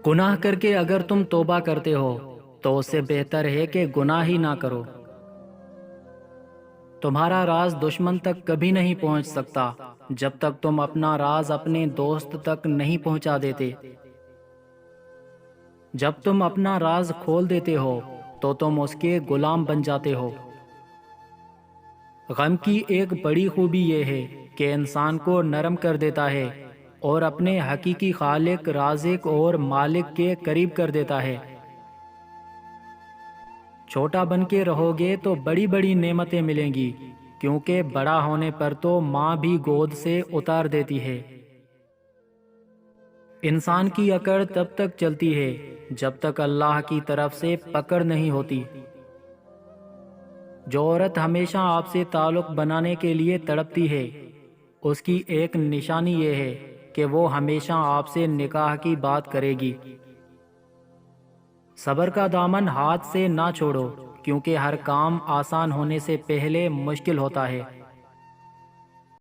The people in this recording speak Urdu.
گناہ کر کے اگر تم توبہ کرتے ہو تو اس سے بہتر ہے کہ گناہ ہی نہ کرو۔ تمہارا راز دشمن تک کبھی نہیں پہنچ سکتا جب تک تم اپنا راز اپنے دوست تک نہیں پہنچا دیتے۔ جب تم اپنا راز کھول دیتے ہو تو تم اس کے غلام بن جاتے ہو۔ غم کی ایک بڑی خوبی یہ ہے کہ انسان کو نرم کر دیتا ہے اور اپنے حقیقی خالق، رازق اور مالک کے قریب کر دیتا ہے۔ چھوٹا بن کے رہو گے تو بڑی بڑی نعمتیں ملیں گی، کیونکہ بڑا ہونے پر تو ماں بھی گود سے اتار دیتی ہے۔ انسان کی اکڑ تب تک چلتی ہے جب تک اللہ کی طرف سے پکڑ نہیں ہوتی۔ جو عورت ہمیشہ آپ سے تعلق بنانے کے لیے تڑپتی ہے، اس کی ایک نشانی یہ ہے کہ وہ ہمیشہ آپ سے نکاح کی بات کرے گی۔ صبر کا دامن ہاتھ سے نہ چھوڑو، کیونکہ ہر کام آسان ہونے سے پہلے مشکل ہوتا ہے۔